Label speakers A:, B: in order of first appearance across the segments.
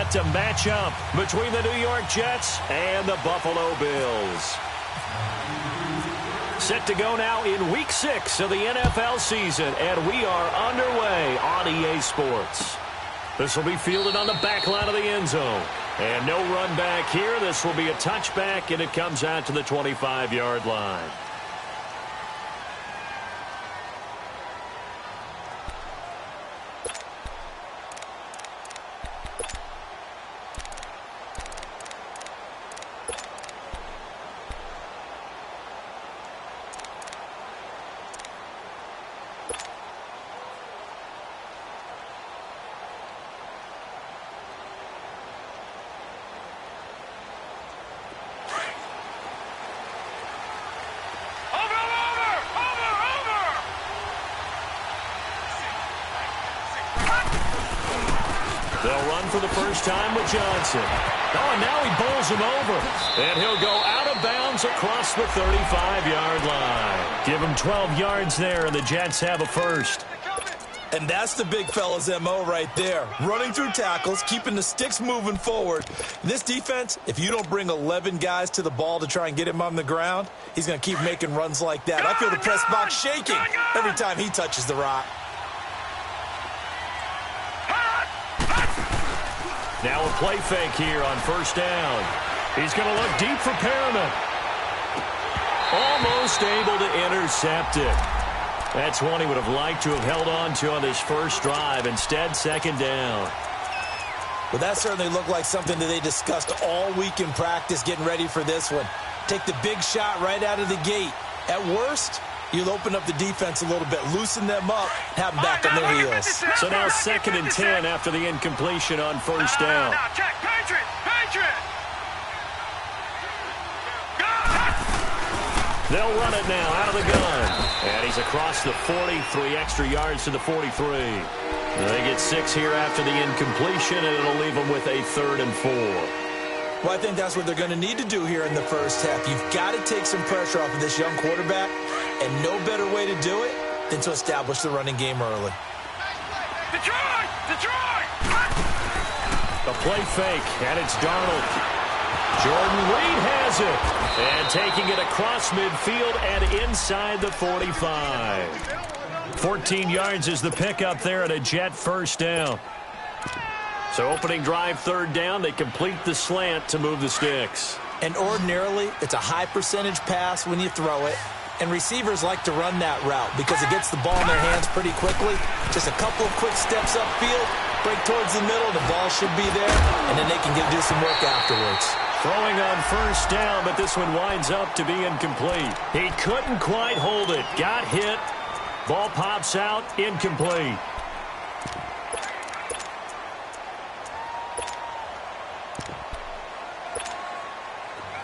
A: set to match up between the New York Jets and the Buffalo Bills. Set to go now in Week 6 of the NFL season, and we are underway on EA Sports. This will be fielded on the back line of the end zone. And no run back here. This will be a touchback, and it comes out to the 25-yard line.
B: They'll run for the first time with Johnson. Oh, and now he bowls him over. And he'll go out of bounds across the 35-yard line.
A: Give him 12 yards there, and the Jets have a first.
C: And that's the big fella's MO right there. Running through tackles, keeping the sticks moving forward. This defense, if you don't bring 11 guys to the ball to try and get him on the ground, he's going to keep making runs like that. I feel the press box shaking every time he touches the rock.
A: Now a play fake here on first down. He's going to look deep for Perriman. Almost able to intercept it. That's one he would have liked to have held on to on his first drive. Instead, second down.
C: Well, that certainly looked like something that they discussed all week in practice getting ready for this one. Take the big shot right out of the gate. At worst, you'll open up the defense a little bit, loosen them up, have them back on their heels.
A: So now second and 10 after the incompletion on first down.
D: Check, Patriot!
A: They'll run it now out of the gun. And he's across the 40, 3 extra yards to the 43. They get 6 here after the incompletion, and it'll leave them with a 3rd and 4.
C: Well, I think that's what they're going to need to do here in the first half. You've got to take some pressure off of this young quarterback, and no better way to do it than to establish the running game early.
D: Detroit!
A: A play fake, and it's Darnold. Jordan Reed has it, and taking it across midfield and inside the 45. 14 yards is the pickup there at a Jet first down. So opening drive, third down, they complete the slant to move the sticks.
C: And ordinarily, it's a high percentage pass when you throw it. And receivers like to run that route because it gets the ball in their hands pretty quickly. Just a couple of quick steps upfield, break towards the middle, the ball should be there, and then they can do some work afterwards.
A: Throwing on first down, but this one winds up to be incomplete. He couldn't quite hold it. Got hit. Ball pops out, incomplete.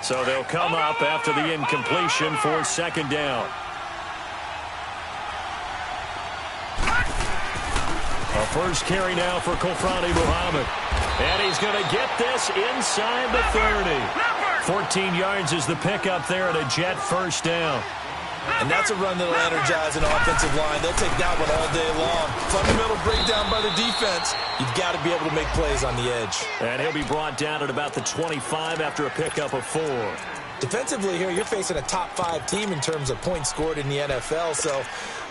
A: So they'll come up after the incompletion for second down. A first carry now for Kofrani Muhammad. And he's going to get this inside the 30. 14 yards is the pickup there at a Jet first down.
C: And that's a run that'll energize an offensive line. They'll take that one all day long. Fundamental breakdown by the defense. You've got to be able to make plays on the edge.
A: And he'll be brought down at about the 25 after a pickup of 4.
C: Defensively here, you're facing a top 5 team in terms of points scored in the NFL. So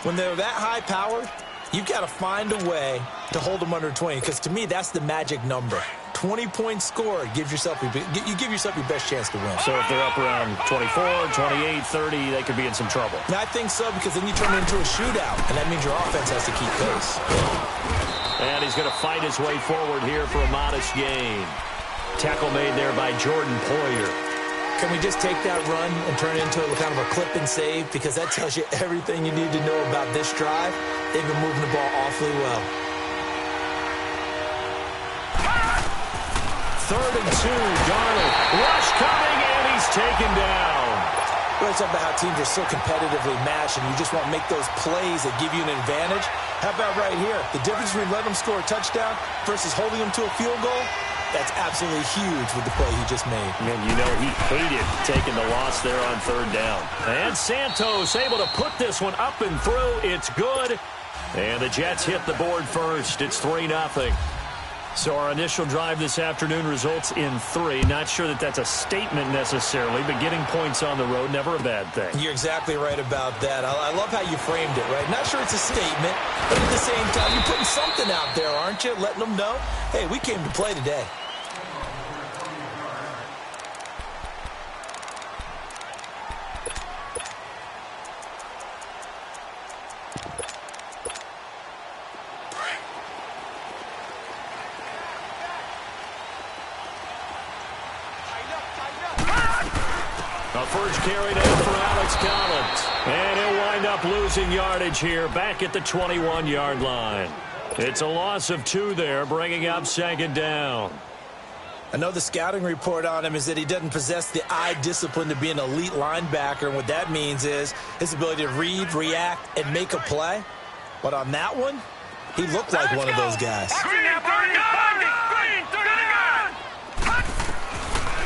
C: when they're that high-powered, you've got to find a way to hold them under 20, because to me, that's the magic number. 20 points scored, you give yourself your best chance to win.
A: So if they're up around 24, 28, 30, they could be in some trouble.
C: And I think so, because then you turn it into a shootout, and that means your offense has to keep pace.
A: And he's going to fight his way forward here for a modest gain. Tackle made there by Jordan Poyer.
C: Can we just take that run and turn it into kind of a clip and save? Because that tells you everything you need to know about this drive. They've been moving the ball awfully well.
A: 3rd and 2, Darnold. Rush coming, and he's taken down.
C: We're talking about how teams are so competitively matched, and you just want to make those plays that give you an advantage. How about right here? The difference between letting them score a touchdown versus holding them to a field goal, that's absolutely huge with the play he just made.
A: And you know he hated taking the loss there on 3rd down. And Santos able to put this one up and through. It's good. And the Jets hit the board first. It's 3-0. So our initial drive this afternoon results in 3. Not sure that that's a statement necessarily, but getting points on the road, never a bad thing.
C: You're exactly right about that. I love how you framed it, right? Not sure it's a statement, but at the same time, you're putting something out there, aren't you? Letting them know, hey, we came to play today.
A: A first carry down for Alex Collins. And he'll wind up losing yardage here back at the 21-yard line. It's a loss of 2 there, bringing up 2nd down.
C: I know the scouting report on him is that he doesn't possess the eye discipline to be an elite linebacker. And what that means is his ability to read, react, and make a play. But on that one, he looked like one of those guys.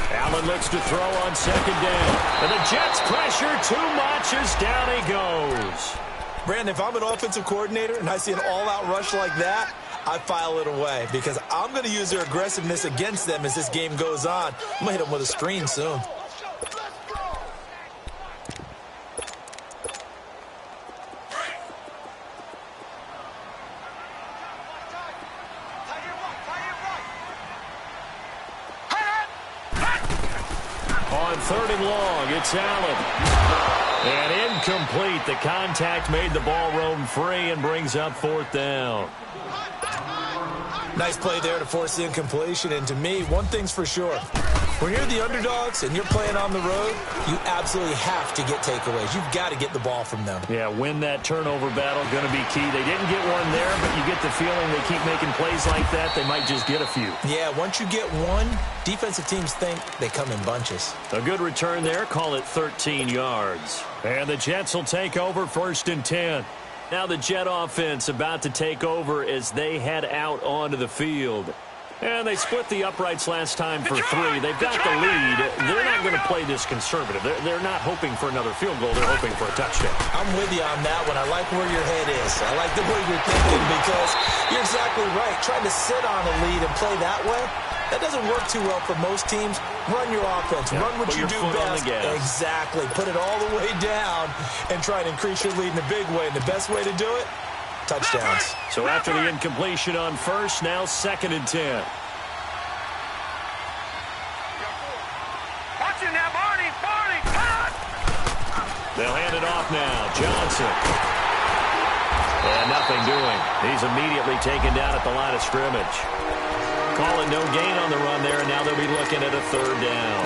A: Allen looks to throw on 2nd down. And the Jets pressure too much as down he goes.
C: Brandon, if I'm an offensive coordinator and I see an all-out rush like that, I file it away because I'm going to use their aggressiveness against them as this game goes on. I'm going to hit them with a screen soon.
A: On 3rd and long, it's Allen. And incomplete. The contact made the ball roam free and brings up 4th down.
C: Nice play there to force the incompletion. And to me, one thing's for sure. When you're the underdogs and you're playing on the road, you absolutely have to get takeaways. You've got to get the ball from them.
A: Yeah, win that turnover battle, going to be key. They didn't get one there, but you get the feeling they keep making plays like that, they might just get a few.
C: Yeah, once you get one, defensive teams think they come in bunches.
A: A good return there, call it 13 yards. And the Jets will take over 1st and 10. Now the Jet offense about to take over as they head out onto the field. And they split the uprights last time for 3. They've got the lead. They're not going to play this conservative. They're not hoping for another field goal. They're hoping for a touchdown.
C: I'm with you on that one. I like where your head is. I like the way you're thinking because you're exactly right. Trying to sit on a lead and play that way, that doesn't work too well for most teams. Run your offense. Run what you do best. Exactly. Put it all the way down and try and increase your lead in a big way. And the best way to do it, touchdowns.
A: So after the incompletion on 1st, now 2nd and 10.
D: Watching that, Barney.
A: They'll hand it off now. Johnson. And nothing doing. He's immediately taken down at the line of scrimmage. Calling no gain on the run there, and now they'll be looking at a 3rd down.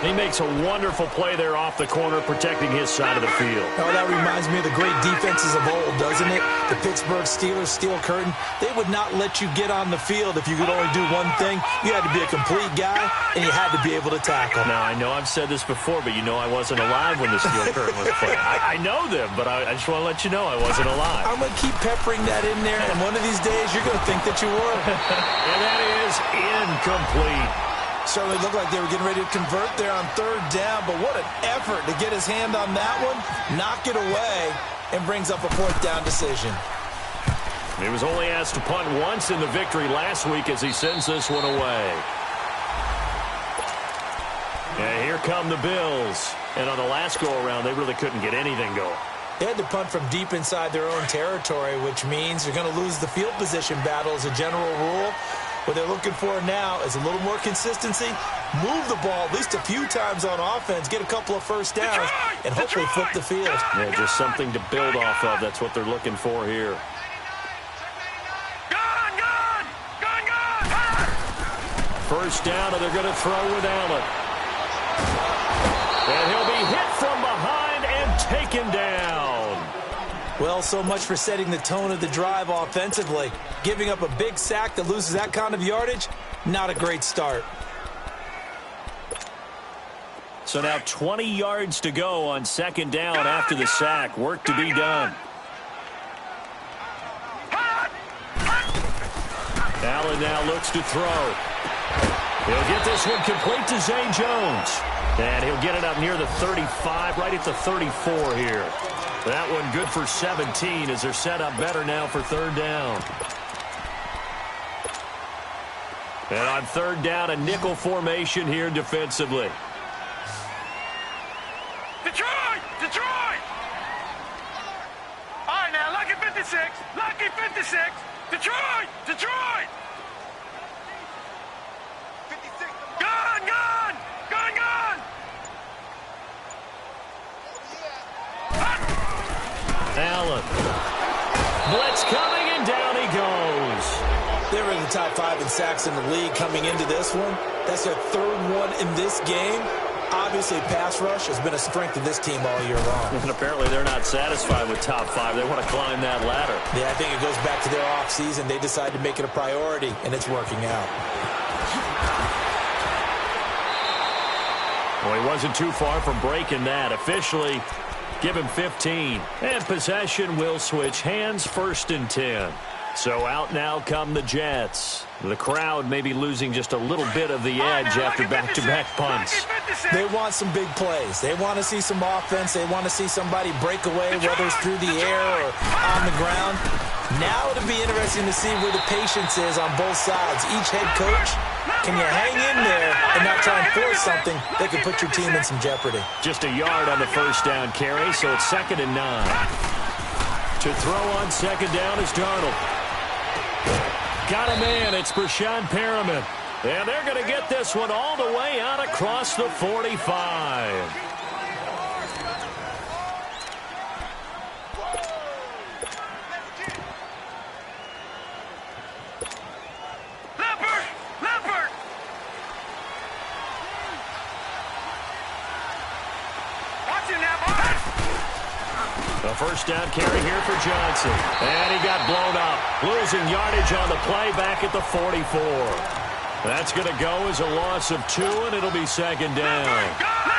A: He makes a wonderful play there off the corner, protecting his side of the field.
C: Oh, that reminds me of the great defenses of old, doesn't it? The Pittsburgh Steelers, Steel Curtain. They would not let you get on the field if you could only do one thing. You had to be a complete guy, and you had to be able to tackle.
A: Now, I know I've said this before, but you know I wasn't alive when the Steel Curtain was playing. I know them, but I just want to let you know I wasn't alive.
C: I'm going to keep peppering that in there, and one of these days you're going to think that you were.
A: And that is incomplete.
C: Certainly looked like they were getting ready to convert there on 3rd down, but what an effort to get his hand on that one, knock it away, and brings up a 4th down decision.
A: He was only asked to punt once in the victory last week as he sends this one away. And here come the Bills. And on the last go-around, they really couldn't get anything going.
C: They had to punt from deep inside their own territory, which means they're going to lose the field position battle as a general rule. What they're looking for now is a little more consistency, move the ball at least a few times on offense, get a couple of 1st downs, and hopefully flip the field.
A: Yeah, just something to build off of. That's what they're looking for here.
D: Gone!
A: 1st down, and they're going to throw with Allen. And he'll be hit from behind and taken down.
C: Well, so much for setting the tone of the drive offensively. Giving up a big sack that loses that kind of yardage, not a great start.
A: So now 20 yards to go on 2nd down after the sack. Work to be done. Allen now looks to throw. He'll get this one complete to Zay Jones. And he'll get it up near the 35, right at the 34 here. That one good for 17 as they're set up better now for 3rd down. And on third down, a nickel formation here defensively.
D: Detroit! Detroit! All right, now, lucky 56. Lucky 56. Detroit! Detroit! Gun! Gun! Gun! Gun!
A: Allen. Blitz coming, and down he goes.
C: They were in the top 5 in sacks in the league coming into this one. That's their third one in this game. Obviously, pass rush has been a strength of this team all year long.
A: And apparently they're not satisfied with top 5. They want to climb that ladder.
C: Yeah, I think it goes back to their offseason. They decided to make it a priority, and it's working out.
A: Well, he wasn't too far from breaking that. Officially, give him 15. And possession will switch hands, 1st and 10. So out now come the Jets. The crowd may be losing just a little bit of the edge after back-to-back punts.
C: They want some big plays. They want to see some offense. They want to see somebody break away, whether it's through the air or on the ground. Now it'll be interesting to see where the patience is on both sides. Each head coach, can you hang in there and not try and force something that could put your team in some jeopardy?
A: Just a yard on the first down carry, so it's 2nd and 9. To throw on 2nd down is Darnold. Got a man. It's Brashad Perriman. And they're going to get this one all the way out across the 45. A first down carry here for Johnson. And he got blown up. Losing yardage on the play back at the 44. That's going to go as a loss of 2, and it'll be 2nd down.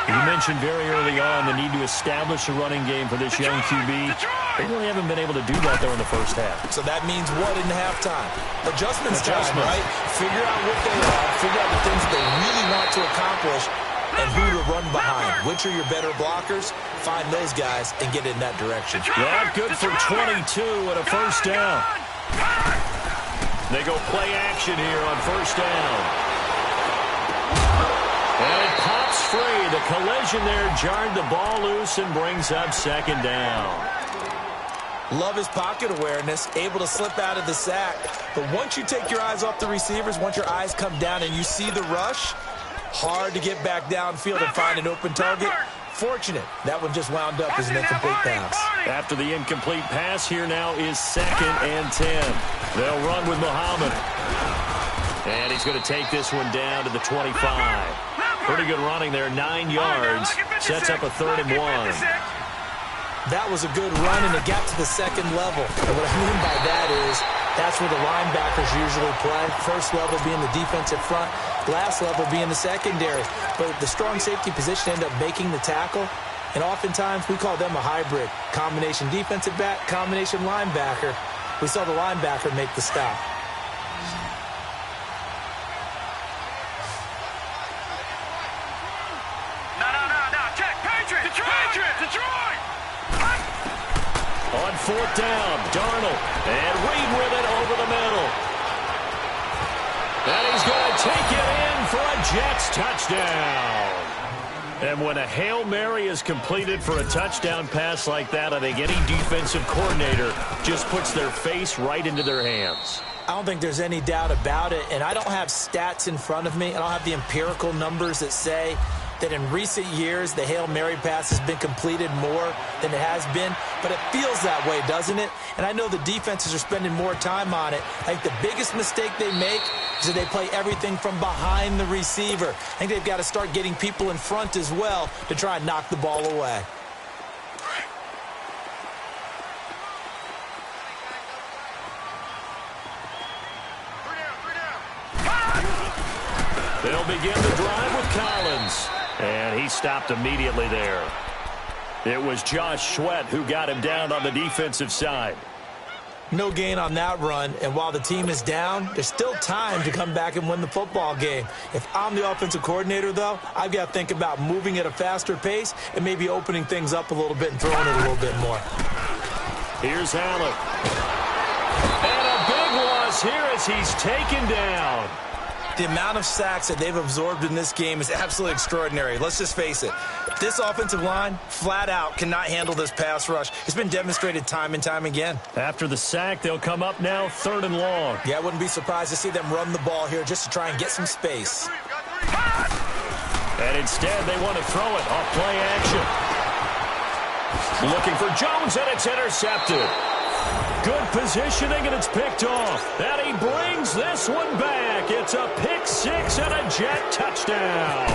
A: You mentioned very early on the need to establish a running game for this young QB. They really haven't been able to do that, though, in the first half.
C: So that means what in halftime? Adjustments time, right? Figure out what they are. Figure out the things that they really want to accomplish and who to run behind. Which are your better blockers? Find those guys and get in that direction.
A: Yeah, good for 22 and a first down. They go play action here on first down. And it pops free. The collision there jarred the ball loose and brings up 2nd down.
C: Love his pocket awareness, able to slip out of the sack. But once you take your eyes off the receivers, once your eyes come down and you see the rush, hard to get back downfield and find an open target. Fortunate, that one just wound up as an incomplete pass.
A: After the incomplete pass, here now is 2nd and 10. They'll run with Muhammad. And he's going to take this one down to the 25. Pretty good running there, 9 yards. Sets up a 3rd and 1.
C: That was a good run, and it got to the 2nd level. And what I mean by that is that's where the linebackers usually play. First level being the defensive front, last level being the secondary. But the strong safety position ended up making the tackle, and oftentimes we call them a hybrid. Combination defensive back, combination linebacker. We saw the linebacker make the stop.
D: No. Check. Patriots. Detroit.
A: On 4th down, Darnold. And Reed with it over the middle. And he's going to take it in for a Jets touchdown. And when a Hail Mary is completed for a touchdown pass like that, I think any defensive coordinator just puts their face right into their hands.
C: I don't think there's any doubt about it, and I don't have stats in front of me. I don't have the empirical numbers that say that in recent years the Hail Mary pass has been completed more than it has been, but it feels that way, doesn't it? And I know the defenses are spending more time on it. I think the biggest mistake they make is that they play everything from behind the receiver. I think they've got to start getting people in front as well to try and knock the ball away.
A: They'll begin the drive with Collins. And he stopped immediately there. It was Josh Sweat who got him down on the defensive side.
C: No gain on that run, and while the team is down, there's still time to come back and win the football game. If I'm the offensive coordinator, though, I've got to think about moving at a faster pace and maybe opening things up a little bit and throwing it a little bit more.
A: Here's Allen. And a big loss here as he's taken down.
C: The amount of sacks that they've absorbed in this game is absolutely extraordinary. Let's just face it. This offensive line, flat out, cannot handle this pass rush. It's been demonstrated time and time again.
A: After the sack, they'll come up now 3rd and long.
C: Yeah, I wouldn't be surprised to see them run the ball here just to try and get some space.
A: And instead, they want to throw it off play action. Looking for Jones, and it's intercepted. Good positioning, and it's picked off. And he brings this one back. It's a pick 6 and a Jet touchdown.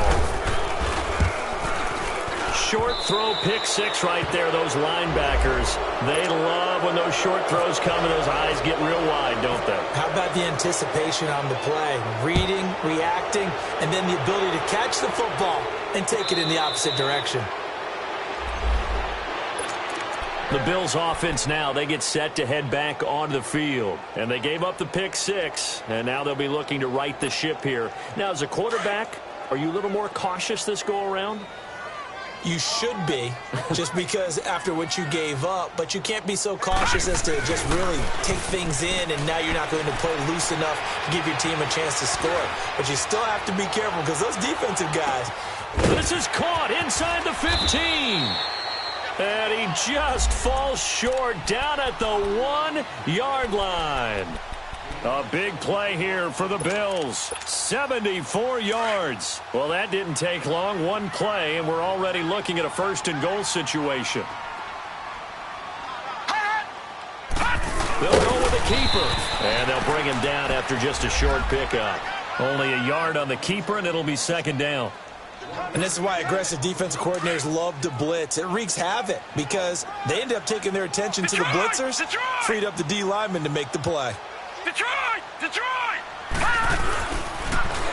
A: Short throw, pick 6 right there. Those linebackers, they love when those short throws come and those eyes get real wide, don't they?
C: How about the anticipation on the play? Reading, reacting, and then the ability to catch the football and take it in the opposite direction.
A: The Bills offense now, they get set to head back onto the field. And they gave up the pick 6, and now they'll be looking to right the ship here. Now, as a quarterback, are you a little more cautious this go-around?
C: You should be, just because after what you gave up, but you can't be so cautious as to just really take things in, and now you're not going to play loose enough to give your team a chance to score. But you still have to be careful because those defensive guys.
A: This is caught inside the 15. And he just falls short down at the 1-yard line. A big play here for the Bills. 74 yards. Well, that didn't take long. One play, and we're already looking at a 1st and goal situation. They'll go with the keeper. And they'll bring him down after just a short pickup. Only a yard on the keeper, and it'll be 2nd down.
C: And this is why aggressive defensive coordinators love to blitz. It wreaks havoc because they end up taking their attention to the blitzers, freed up the D lineman to make the play.
D: Detroit! Detroit!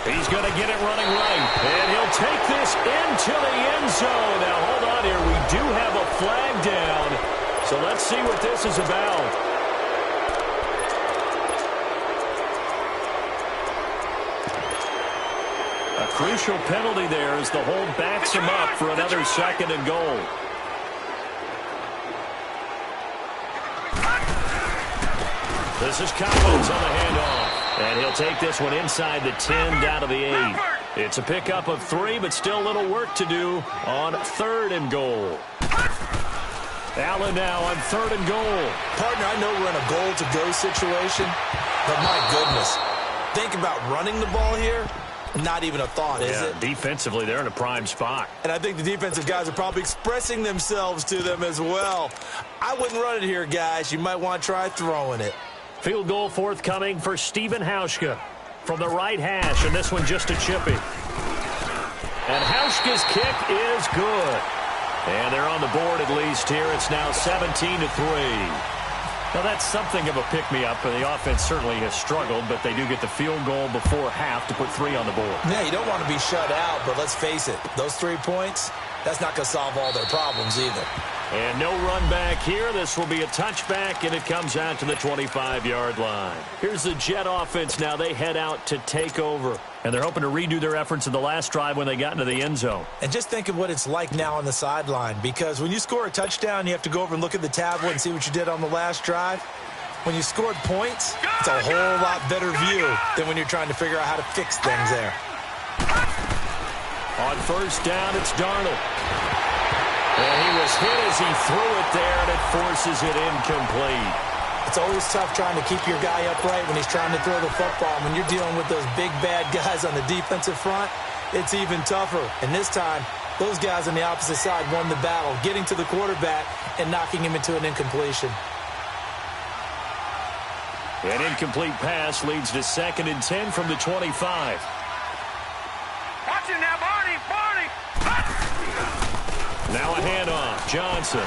A: He's going to get it running right, and he'll take this into the end zone. Now, hold on here. We do have a flag down, so let's see what this is about. A crucial penalty there as the hold backs him up for another 2nd and goal. This is Collins on the handoff. And he'll take this one inside the 10 down to the 8. It's a pickup of 3, but still a little work to do on 3rd and goal. Allen now on 3rd and goal.
C: Partner, I know we're in a goal-to-go situation, but my goodness, think about running the ball here. Not even a thought, is it?
A: Defensively, they're in a prime spot.
C: And I think the defensive guys are probably expressing themselves to them as well. I wouldn't run it here, guys. You might want to try throwing it.
A: Field goal forthcoming for Stephen Hauschka from the right hash, and this one just a chippy. And Hauschka's kick is good. And they're on the board at least here. It's now 17-3. Now, that's something of a pick-me-up, and the offense certainly has struggled, but they do get the field goal before half to put 3 on the board.
C: Yeah, you don't want to be shut out, but let's face it, those 3 points, that's not going to solve all their problems either.
A: And no run back here. This will be a touchback, and it comes out to the 25-yard line. Here's the Jet offense now. They head out to take over, and they're hoping to redo their efforts in the last drive when they got into the end zone.
C: And just think of what it's like now on the sideline, because when you score a touchdown, you have to go over and look at the tablet and see what you did on the last drive. When you scored points, it's a whole lot better view than when you're trying to figure out how to fix things there.
A: On 1st down, it's Darnold. And he was hit as he threw it there, and it forces it incomplete.
C: It's always tough trying to keep your guy upright when he's trying to throw the football. When you're dealing with those big, bad guys on the defensive front, it's even tougher. And this time, those guys on the opposite side won the battle, getting to the quarterback and knocking him into an incompletion.
A: An incomplete pass leads to 2nd and 10 from the 25.
D: Watch him now, Barney! Barney!
A: Now a handoff. Johnson.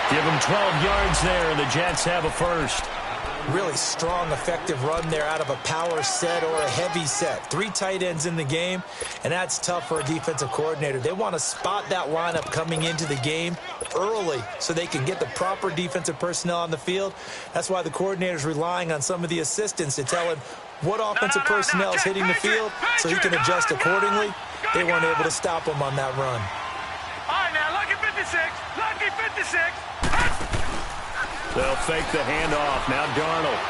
A: Give him 12 yards there, and the Jets have a 1st.
C: Really strong, effective run there out of a power set or a heavy set. 3 tight ends in the game, and that's tough for a defensive coordinator. They want to spot that lineup coming into the game early so they can get the proper defensive personnel on the field. That's why the coordinator's relying on some of the assistants to tell him what offensive personnel is hitting the field so he can adjust accordingly. They weren't able to stop him on that run.
D: All right, now, lucky 56. Lucky 56.
A: They'll fake the handoff. Now Darnold.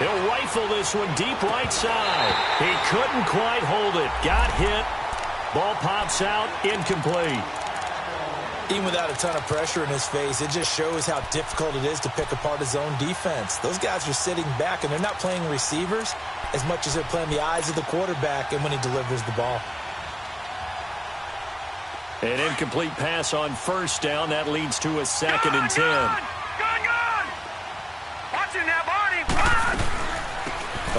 A: He'll rifle this one deep right side. He couldn't quite hold it. Got hit. Ball pops out, incomplete.
C: Even without a ton of pressure in his face, it just shows how difficult it is to pick apart his own defense. Those guys are sitting back, and they're not playing receivers as much as they're playing the eyes of the quarterback and when he delivers the ball.
A: An incomplete pass on first down. That leads to a 2nd and 10.
D: Gone! Watching that body! Run!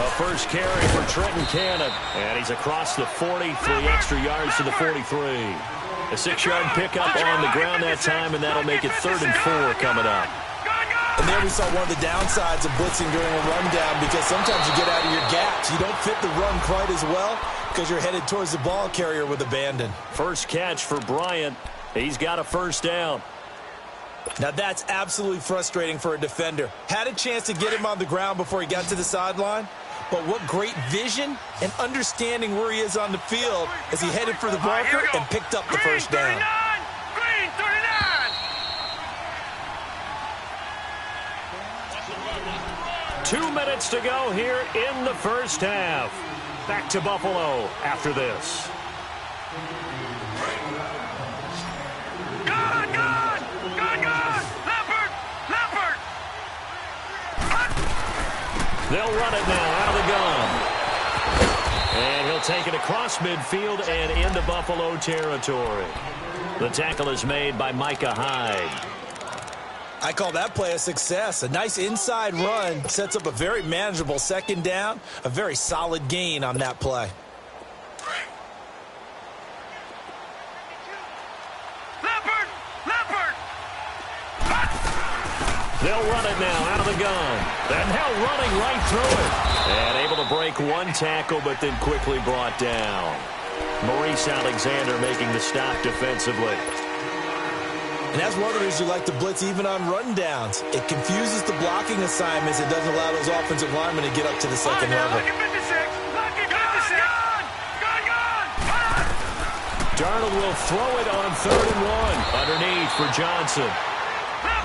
A: A first carry for Trenton Cannon. And he's across the 40, 3 extra yards to the 43. A 6-yard pickup on the ground that time, and that'll make it 3rd and 4 coming up.
C: And there we saw one of the downsides of blitzing during a rundown, because sometimes you get out of your gaps. You don't fit the run quite as well because you're headed towards the ball carrier with abandon.
A: First catch for Bryant. He's got a first down.
C: Now that's absolutely frustrating for a defender. Had a chance to get him on the ground before he got to the sideline, but what great vision and understanding where he is on the field as he headed for the marker and picked up the first down.
D: Green 39!
A: 2 minutes to go here in the first half. Back to Buffalo after this.
D: Gone! Leopard!
A: They'll run it now out of the gun. And he'll take it across midfield and into Buffalo territory. The tackle is made by Micah Hyde.
C: I call that play a success. A nice inside run sets up a very manageable 2nd down. A very solid gain on that play.
D: Leopard!
A: They'll run it now out of the gun. And now running right through it. And able to break one tackle, but then quickly brought down. Maurice Alexander making the stop defensively.
C: And as runners, you like to blitz even on rundowns. It confuses the blocking assignments. It doesn't allow those offensive linemen to get up to the second level.
D: Lucky 56!
A: Darnold will throw it on 3rd and 1. Underneath for Johnson.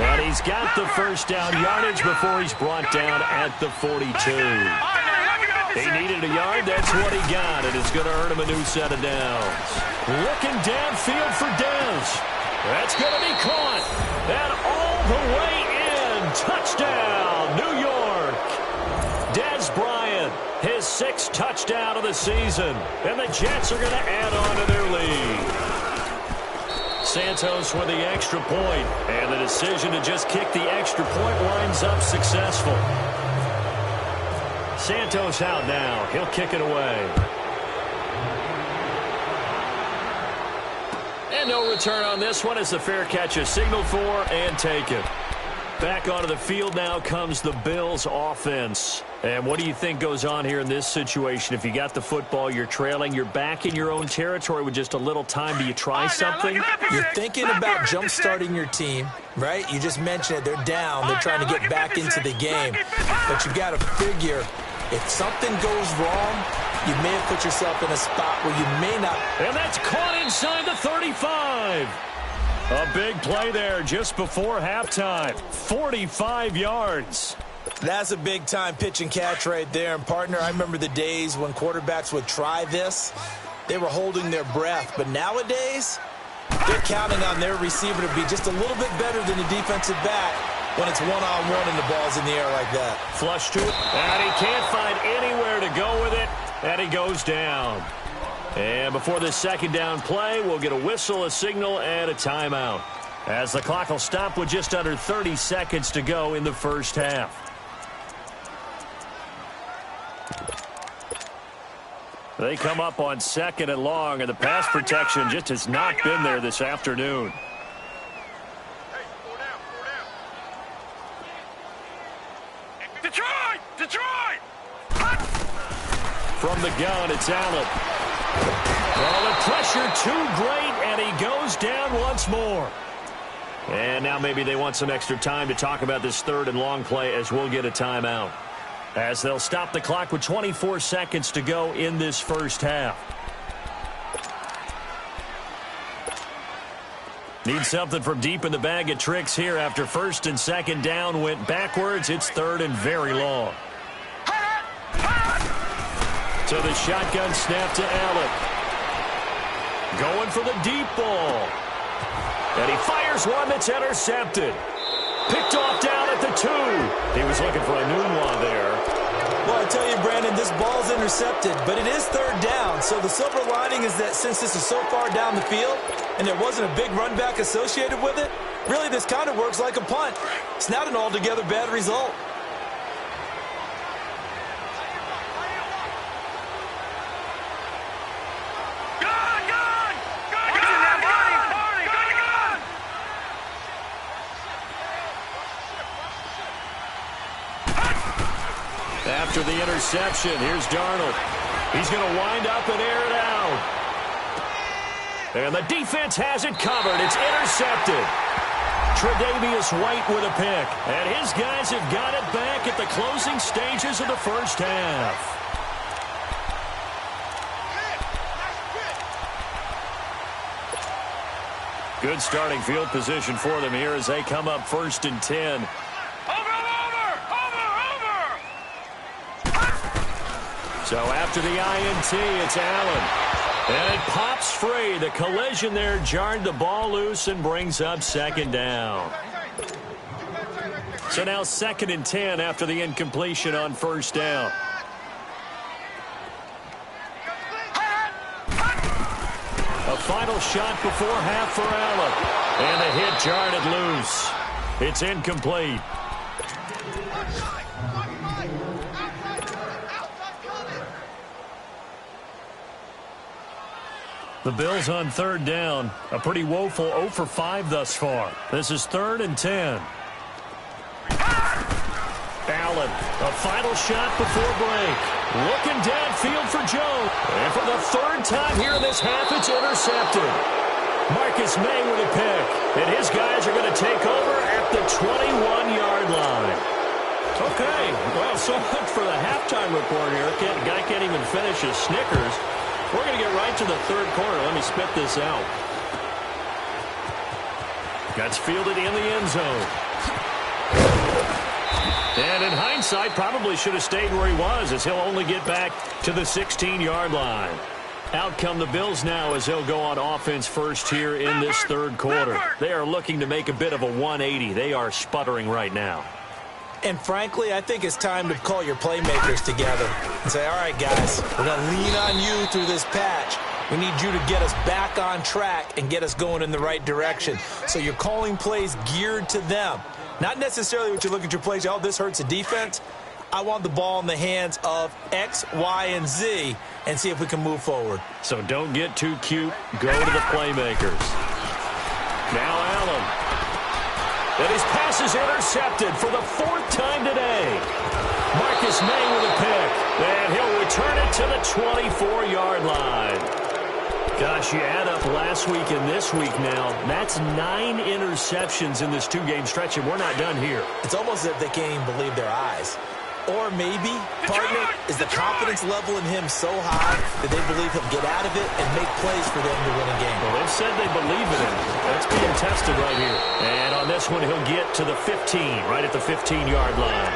A: And he's got the first down yardage before he's brought down at the 42. He needed a yard. That's what he got. And it's going to earn him a new set of downs. Looking downfield for Dez. That's going to be caught. And all the way in. Touchdown, New York. Dez Bryant, his 6th touchdown of the season. And the Jets are going to add on to their lead. Santos with the extra point. And the decision to just kick the extra point winds up successful. Santos out now. He'll kick it away. And no return on this one as the fair catch is signaled for and taken. Back onto the field now comes the Bills offense. And what do you think goes on here in this situation? If you got the football, you're trailing, you're back in your own territory with just a little time. Do you try something?
C: You're thinking about jump-starting your team, right? You just mentioned it. They're down. They're trying to get back into the game. But you got to figure, if something goes wrong, you may have put yourself in a spot where you may not.
A: And that's caught inside the 35. A big play there just before halftime. 45 yards.
C: That's a big-time pitch and catch right there. And, partner, I remember the days when quarterbacks would try this. They were holding their breath. But nowadays, they're counting on their receiver to be just a little bit better than the defensive back when it's one-on-one and the ball's in the air like that.
A: Flush to it. And he can't find anywhere to go with it. And he goes down. And before this 2nd down play, we'll get a whistle, a signal, and a timeout. As the clock will stop with just under 30 seconds to go in the first half. They come up on 2nd and long, and the pass protection just has not been there this afternoon.
D: Detroit!
A: From the gun, it's Allen. Well, the pressure too great, and he goes down once more. And now maybe they want some extra time to talk about this 3rd and long play as we'll get a timeout. As they'll stop the clock with 24 seconds to go in this first half. Need something from deep in the bag of tricks here after 1st and 2nd down went backwards. It's 3rd and very long. To the shotgun snap to Allen. Going for the deep ball. And he fires one that's intercepted. Picked off down at the 2. He was looking for a Nunwa there.
C: Well, I tell you, Brandon, this ball's intercepted, but it is third down. So the silver lining is that since this is so far down the field and there wasn't a big run back associated with it, really this kind of works like a punt. It's not an altogether bad result.
A: After the interception, here's Darnold. He's going to wind up and air it out. And the defense has it covered. It's intercepted. Tre'Davious White with a pick. And his guys have got it back at the closing stages of the first half. Good starting field position for them here as they come up 1st and 10. So after the INT, it's Allen. And it pops free. The collision there jarred the ball loose and brings up 2nd down. So now 2nd and 10 after the incompletion on 1st down. A final shot before half for Allen. And the hit jarred it loose. It's incomplete. The Bills on 3rd down. A pretty woeful 0 for 5 thus far. This is 3rd and 10. Allen, a final shot before break. Looking downfield for Joe. And for the 3rd time here in this half, it's intercepted. Marcus May with a pick. And his guys are going to take over at the 21-yard line. Okay, well, so much for the halftime report here. Guy can't even finish his Snickers. We're going to get right to the 3rd quarter. Let me spit this out. Gets fielded in the end zone. And in hindsight, probably should have stayed where he was as he'll only get back to the 16-yard line. Out come the Bills now as they'll go on offense first here in this 3rd quarter. They are looking to make a bit of a 180. They are sputtering right now.
C: And frankly, I think it's time to call your playmakers together and say, all right, guys, we're going to lean on you through this patch. We need you to get us back on track and get us going in the right direction. So you're calling plays geared to them. Not necessarily what you look at your plays, oh, this hurts the defense. I want the ball in the hands of X, Y, and Z and see if we can move forward.
A: So don't get too cute. Go to the playmakers. Now Allen. And his pass is intercepted for the 4th time today. Marcus May with a pick. And he'll return it to the 24-yard line. Gosh, you add up last week and this week now. That's 9 interceptions in this 2-game stretch, and we're not done here.
C: It's almost as if they can't even believe their eyes. Or maybe, partner, is the confidence level in him so high that they believe he'll get out of it and make plays for them to win a game.
A: Well, they've said they believe in him. That's being tested right here. And on this one, he'll get to the 15, right at the 15-yard line.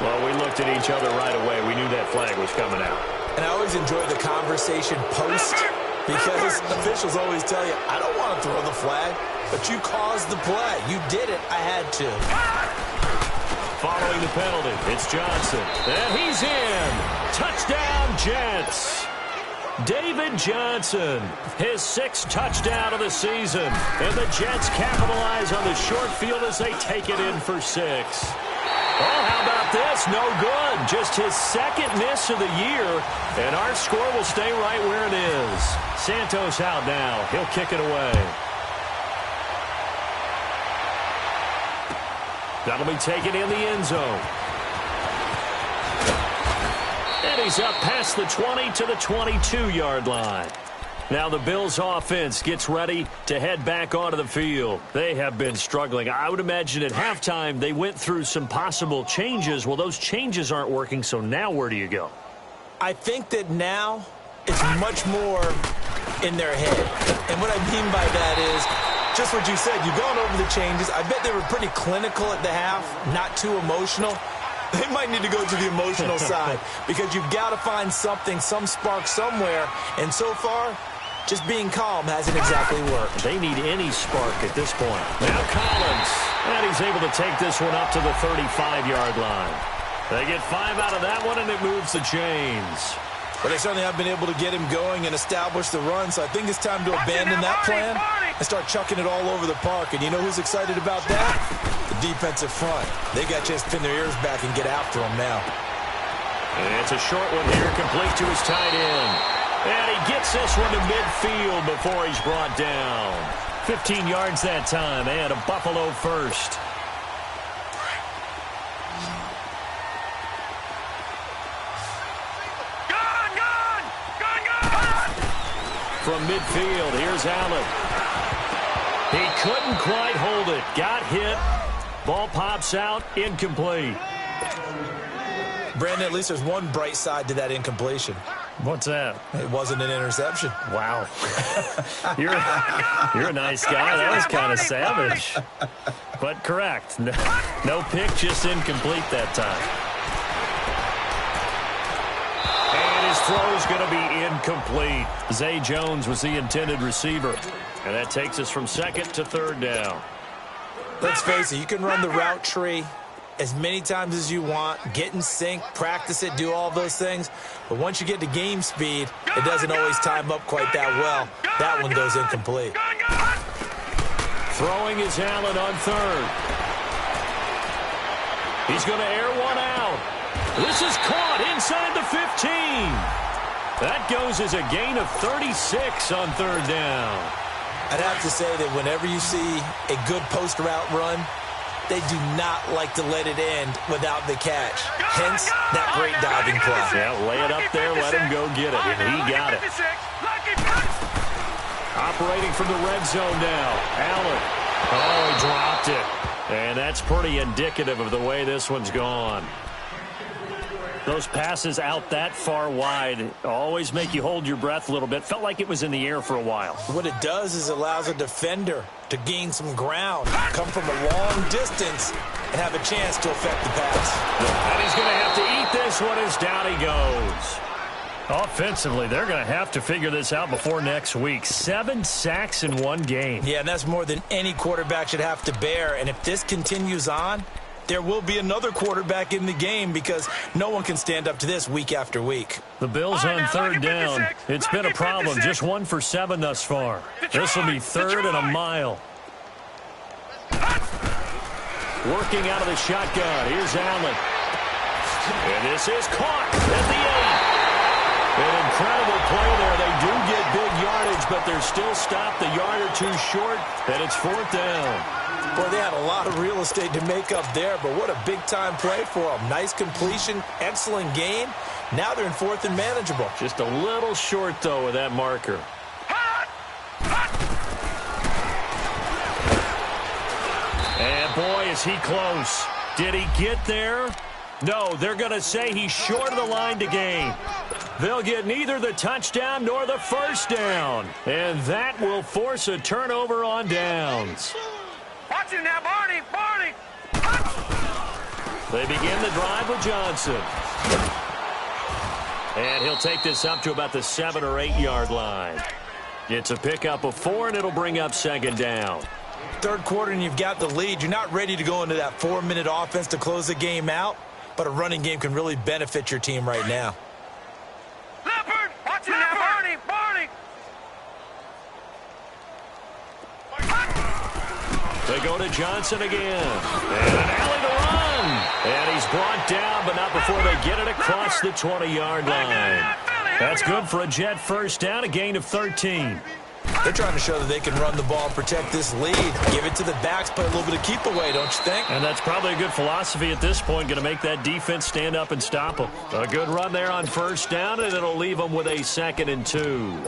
A: Well, we looked at each other right away. We knew that flag was coming out.
C: And I always enjoy the conversation post because officials always tell you, I don't want to throw the flag, but you caused the play. You did it. I had to.
A: Following the penalty, it's Johnson. And he's in. Touchdown, Jets. David Johnson, his 6th touchdown of the season. And the Jets capitalize on the short field as they take it in for 6. Oh, how about this? No good. Just his 2nd miss of the year. And our score will stay right where it is. Santos out now. He'll kick it away. That'll be taken in the end zone. And he's up past the 20 to the 22-yard line. Now the Bills offense gets ready to head back onto the field. They have been struggling. I would imagine at halftime they went through some possible changes. Well, those changes aren't working, so now where do you go?
C: I think that now it's much more in their head. And what I mean by that is just what you said. You've gone over the changes. I bet they were pretty clinical at the half, not too emotional. They might need to go to the emotional side because you've got to find something, some spark somewhere. And so far, just being calm hasn't exactly worked.
A: They need any spark at this point. Now Collins. And he's able to take this one up to the 35-yard line. They get 5 out of that one, and it moves the chains.
C: But they certainly have been able to get him going and establish the run, so I think it's time to abandon that plan and start chucking it all over the park. And you know who's excited about that? The defensive front. They got a chance to pin their ears back and get after him now.
A: And it's a short one here, complete to his tight end. And he gets this one to midfield before he's brought down. 15 yards that time, and a Buffalo first. From midfield, here's Allen. He couldn't quite hold it. Got hit. Ball pops out, incomplete.
C: Brandon, at least there's one bright side to that incompletion.
A: What's that?
C: It wasn't an interception.
A: Wow. You're a nice guy. That was kind of savage. But correct. No pick, just incomplete that time. And his throw's going to be incomplete. Zay Jones was the intended receiver. And that takes us from second to third down.
C: Let's face it, you can run the route tree as many times as you want, get in sync, practice it, do all those things. But once you get to game speed, it doesn't always time up quite that well. That one goes incomplete.
A: Throwing is Allen on third. He's going to air one out. This is caught inside the 15. That goes as a gain of 36 on third down.
C: I'd have to say that whenever you see a good post route run, they do not like to let it end without the catch. Hence, that great diving play.
A: Yeah, lay it up there, let him go get it, and he got it. Operating from the red zone now, Allen. Oh, he dropped it. And that's pretty indicative of the way this one's gone. Those passes out that far wide always make you hold your breath a little bit. Felt like it was in the air for a while.
C: What it does is it allows a defender to gain some ground, come from a long distance, and have a chance to affect the pass.
A: And he's going to have to eat this one as down he goes. Offensively, they're going to have to figure this out before next week. 7 sacks in one game.
C: Yeah, and that's more than any quarterback should have to bear. And if this continues on, there will be another quarterback in the game because no one can stand up to this week after week.
A: The Bills on third down. It's been a problem. Just 1 for 7 thus far. This will be third and a mile. Working out of the shotgun. Here's Allen. And this is caught at the 8. An incredible play there. They do get big yardage, but they're still stopped a yard or two short, and it's fourth down.
C: Boy, they had a lot of real estate to make up there, but what a big-time play for them. Nice completion, excellent game. Now they're in fourth and manageable.
A: Just a little short, though, with that marker. And, boy, is he close. Did he get there? No, they're going to say he's short of the line to gain. They'll get neither the touchdown nor the first down. And that will force a turnover on downs.
D: Watch it now, Barney! Barney!
A: They begin the drive with Johnson. And he'll take this up to about the 7 or 8 yard line. It's a pickup of 4, and it'll bring up second down.
C: Third quarter, and you've got the lead. You're not ready to go into that 4-minute offense to close the game out, but a running game can really benefit your team right now.
D: Leopard! Watch it now, Barney! Barney!
A: They go to Johnson again. And an alley to run. And he's brought down, but not before they get it across the 20-yard line. That's good for a Jet first down, a gain of 13.
C: They're trying to show that they can run the ball and protect this lead. Give it to the backs, play a little bit of keep away, don't you think?
A: And that's probably a good philosophy at this point, going to make that defense stand up and stop them. A good run there on first down, and it'll leave them with a 2nd and 2.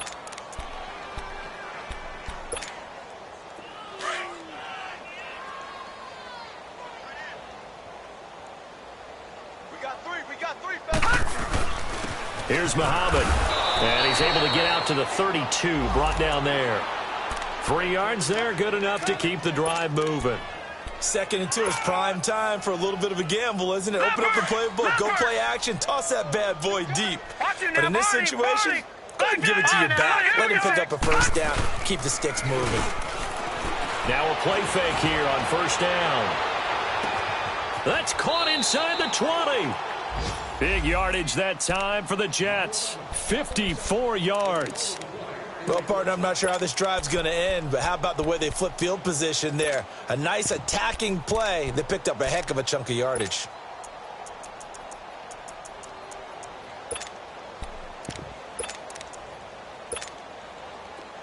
A: Here's Muhammad, and he's able to get out to the 32, brought down there. 3 yards there, good enough to keep the drive moving.
C: 2nd and 2 is prime time for a little bit of a gamble, isn't it? Open up the playbook, go play action, toss that bad boy deep. But in this situation, go ahead and give it to your back. Let him pick up a first down. Keep the sticks moving.
A: Now a play fake here on first down. That's caught inside the 20. Big yardage that time for the Jets. 54 yards.
C: Well, partner, I'm not sure how this drive's going to end, but how about the way they flip field position there? A nice attacking play that picked up a heck of a chunk of yardage.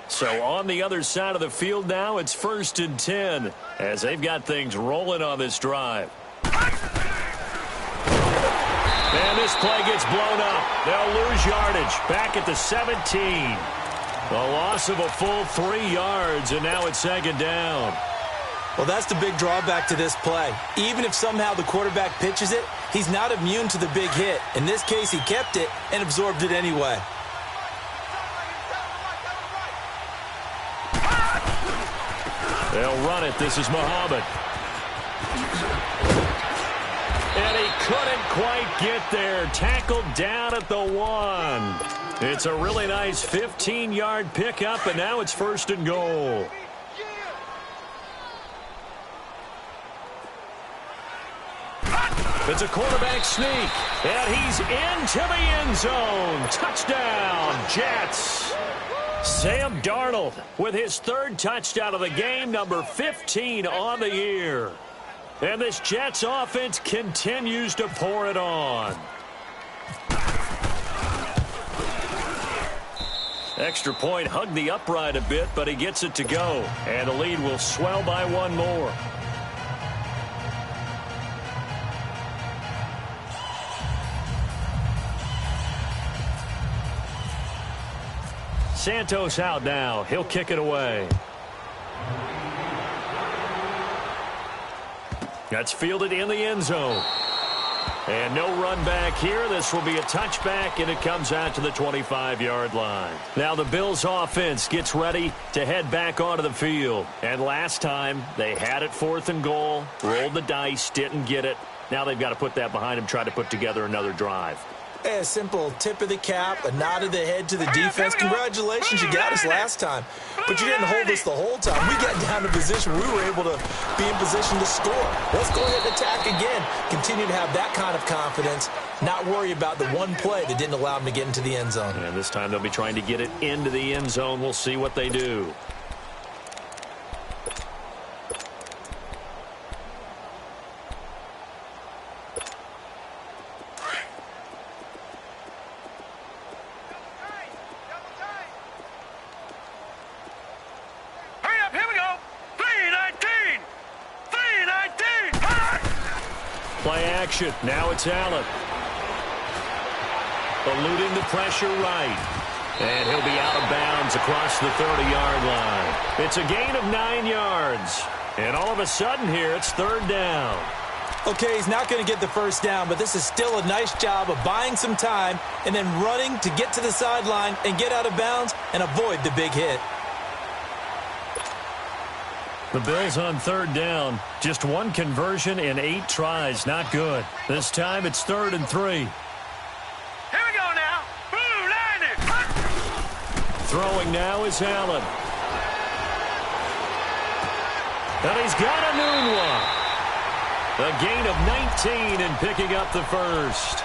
A: So on the other side of the field now, it's 1st and 10 as they've got things rolling on this drive. And this play gets blown up. They'll lose yardage back at the 17. A loss of a full 3 yards, and now it's 2nd down.
C: Well, that's the big drawback to this play. Even if somehow the quarterback pitches it, he's not immune to the big hit. In this case, he kept it and absorbed it anyway.
A: They'll run it. This is Muhammad. And he couldn't quite get there. Tackled down at the 1. It's a really nice 15-yard pickup, and now it's 1st and goal. It's a quarterback sneak, and he's into the end zone. Touchdown, Jets. Sam Darnold with his 3rd touchdown of the game, number 15 on the year. And this Jets offense continues to pour it on. Extra point hugged the upright a bit, but he gets it to go. And the lead will swell by 1 more. Santos out now. He'll kick it away. That's fielded in the end zone. And no run back here. This will be a touchback, and it comes out to the 25-yard line. Now the Bills offense gets ready to head back onto the field. And last time, they had it 4th and goal, rolled the dice, didn't get it. Now they've got to put that behind them, try to put together another drive.
C: A simple tip of the cap, a nod of the head to the defense. Congratulations, you got us last time. But you didn't hold us the whole time. We got down to position. We were able to be in position to score. Let's go ahead and attack again. Continue to have that kind of confidence. Not worry about the one play that didn't allow them to get into the end zone.
A: And this time they'll be trying to get it into the end zone. We'll see what they do. Play action. Now it's Allen. Eluding the pressure right. And he'll be out of bounds across the 30-yard line. It's a gain of 9 yards. And all of a sudden here, it's 3rd down.
C: Okay, he's not going to get the first down, but this is still a nice job of buying some time and then running to get to the sideline and get out of bounds and avoid the big hit.
A: The Bills on 3rd down. Just 1 conversion in 8 tries. Not good. This time it's 3rd and 3.
D: Here we go now. Blue line it.
A: Throwing now is Allen. And he's got a noon one. A gain of 19 and picking up the first.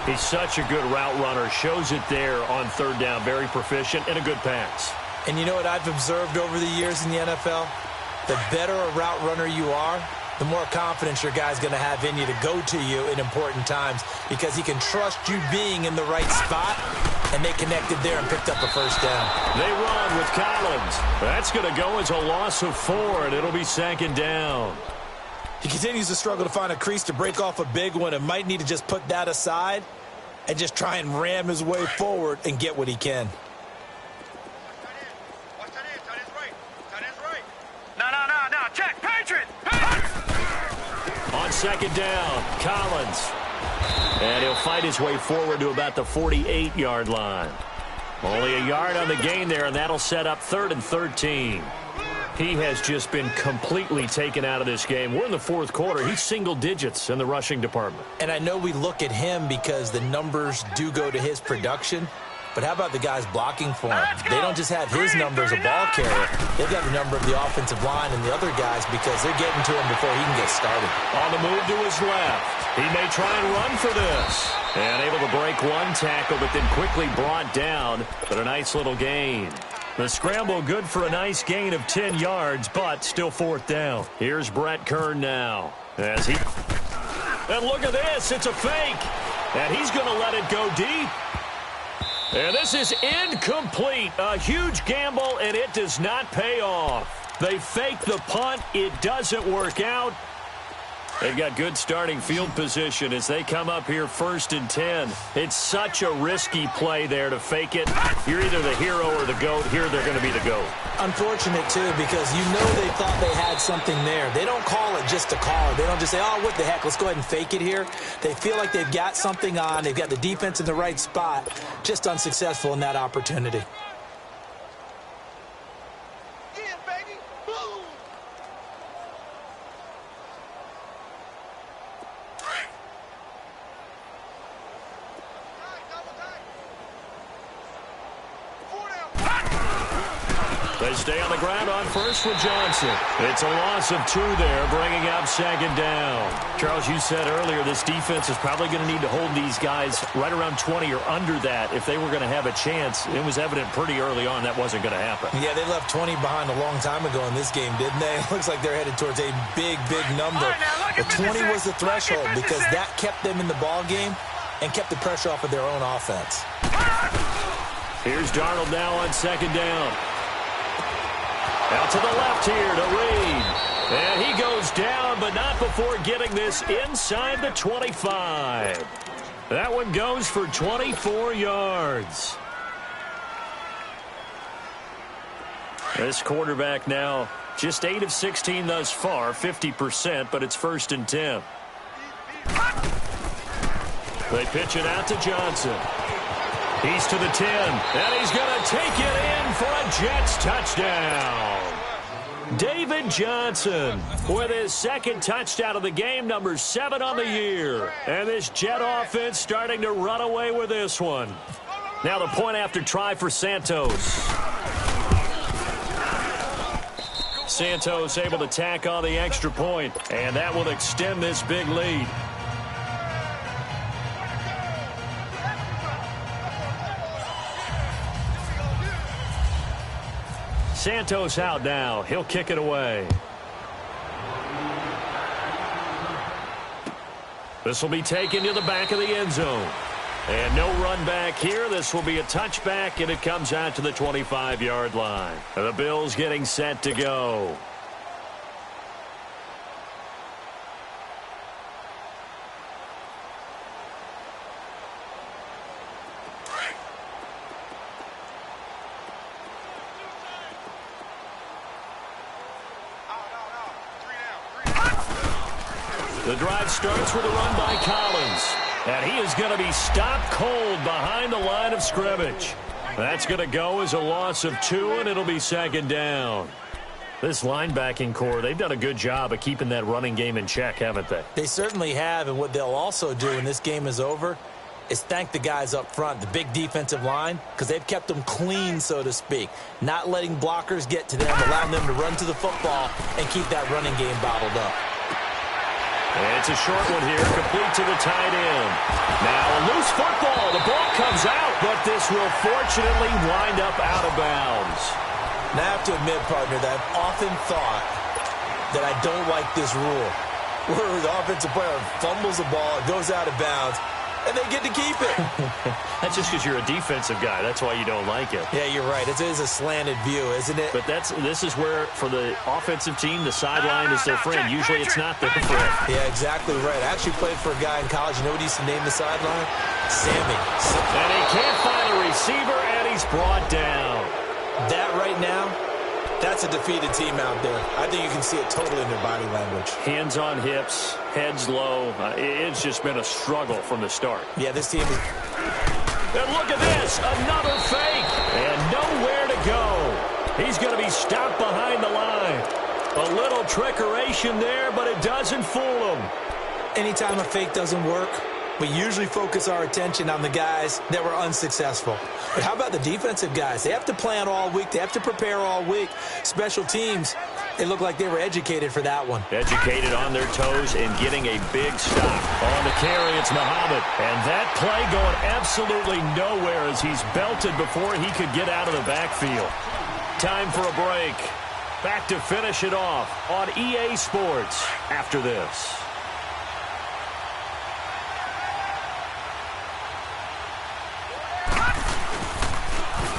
A: He's such a good route runner. Shows it there on 3rd down. Very proficient and a good pass.
C: And you know what I've observed over the years in the NFL? The better a route runner you are, the more confidence your guy's going to have in you to go to you in important times because he can trust you being in the right spot, and they connected there and picked up a first down.
A: They run with Collins. That's going to go as a loss of 4, and it'll be 2nd down.
C: He continues to struggle to find a crease to break off a big one and might need to just put that aside and just try and ram his way forward and get what he can.
D: Check, Patriot!
A: On 2nd down, Collins. And he'll fight his way forward to about the 48-yard line. Only a yard on the gain there, and that'll set up 3rd and 13. He has just been completely taken out of this game. We're in the fourth quarter. He's single digits in the rushing department.
C: And I know we look at him because the numbers do go to his production. But how about the guys blocking for him? They don't just have his number as a ball carrier. They've got the number of the offensive line and the other guys because they're getting to him before he can get started.
A: On the move to his left. He may try and run for this. And able to break one tackle, but then quickly brought down. But a nice little gain. The scramble good for a nice gain of 10 yards, but still fourth down. Here's Brett Kern now. And look at this. It's a fake. And he's going to let it go deep. And this is incomplete. A huge gamble, and it does not pay off. They fake the punt. It doesn't work out. They've got good starting field position as they come up here 1st and 10. It's such a risky play there to fake it. You're either the hero or the GOAT. Here they're going to be the GOAT.
C: Unfortunate, too, because you know they thought they had something there. They don't call it just to call it. They don't just say, oh, what the heck, let's go ahead and fake it here. They feel like they've got something on. They've got the defense in the right spot. Just unsuccessful in that opportunity.
A: They stay on the ground on first with Johnson. It's a loss of 2 there, bringing up 2nd down. Charles, you said earlier this defense is probably going to need to hold these guys right around 20 or under that if they were going to have a chance. It was evident pretty early on that wasn't going to happen.
C: Yeah, they left 20 behind a long time ago in this game, didn't they? It looks like they're headed towards a big, big number. But 20 was the threshold because that kept them in the ball game and kept the pressure off of their own offense.
A: Here's Darnold now on 2nd down. Out to the left here to Reed. And he goes down, but not before getting this inside the 25. That one goes for 24 yards. This quarterback now just 8 of 16 thus far, 50%, but it's 1st and 10. They pitch it out to Johnson. He's to the 10, and he's going to take it in for a Jets touchdown. David Johnson with his 2nd touchdown of the game, number 7 on the year. And this Jet offense starting to run away with this one. Now the point after try for Santos. Santos able to tack on the extra point, and that will extend this big lead. Santos out now. He'll kick it away. This will be taken to the back of the end zone. And no run back here. This will be a touchback, and it comes out to the 25-yard line. The Bills getting set to go. The drive starts with a run by Collins. And he is going to be stopped cold behind the line of scrimmage. That's going to go as a loss of 2, and it'll be 2nd down. This linebacking core, they've done a good job of keeping that running game in check, haven't they?
C: They certainly have, and what they'll also do when this game is over is thank the guys up front, the big defensive line, because they've kept them clean, so to speak. Not letting blockers get to them, allowing them to run to the football and keep that running game bottled up.
A: It's a short one here, complete to the tight end. Now a loose football. The ball comes out, but this will fortunately wind up out of bounds.
C: Now I have to admit, partner, that I've often thought that I don't like this rule, where the offensive player fumbles the ball, it goes out of bounds, and they get to keep it.
A: That's just because you're a defensive guy. That's why you don't like it.
C: Yeah, you're right. It is a slanted view, isn't it?
A: But this is where, for the offensive team, the sideline is their friend. Usually it's not their friend.
C: Yeah, exactly right. I actually played for a guy in college. You know what he used to name the sideline? Sammy.
A: And he can't find a receiver, and he's brought down.
C: That right now, that's a defeated team out there. I think you can see it totally in their body language.
A: Hands on hips, heads low. It's just been a struggle from the start.
C: Yeah, this team is...
A: And look at this, another fake, and nowhere to go. He's going to be stopped behind the line. A little trickeration there, but it doesn't fool him.
C: Anytime a fake doesn't work, we usually focus our attention on the guys that were unsuccessful. But how about the defensive guys? They have to plan all week. They have to prepare all week. Special teams, they look like they were educated for that one.
A: Educated on their toes and getting a big stop. On the carry, it's Muhammad. And that play going absolutely nowhere as he's belted before he could get out of the backfield. Time for a break. Back to finish it off on EA Sports after this.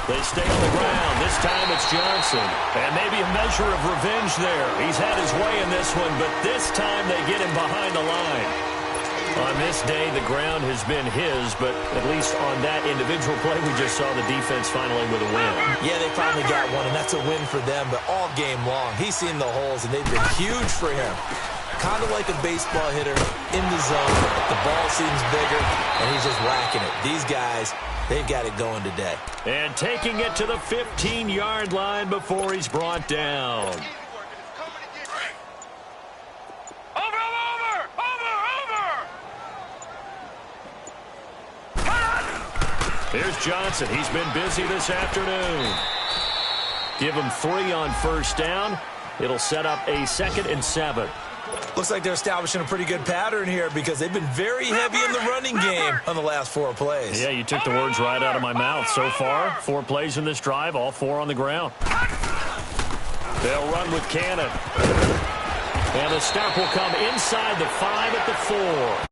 A: They stay on the ground. This time it's Johnson. And maybe a measure of revenge there. He's had his way in this one, but this time they get him behind the line. On this day, the ground has been his, but at least on that individual play, we just saw the defense finally with a win.
C: Yeah, they finally got one, and that's a win for them, but all game long, he's seen the holes, and they've been huge for him. Kind of like a baseball hitter in the zone. The ball seems bigger, and he's just whacking it. These guys, they've got it going today.
A: And taking it to the 15-yard line before he's brought down. Here's Johnson. He's been busy this afternoon. Give him 3 on first down. It'll set up a 2nd and 7.
C: Looks like they're establishing a pretty good pattern here because they've been very heavy in the running game on the last 4 plays.
A: Yeah, you took the words right out of my mouth. So far, 4 plays in this drive, all 4 on the ground. They'll run with Cannon. And the stop will come inside the 5 at the 4.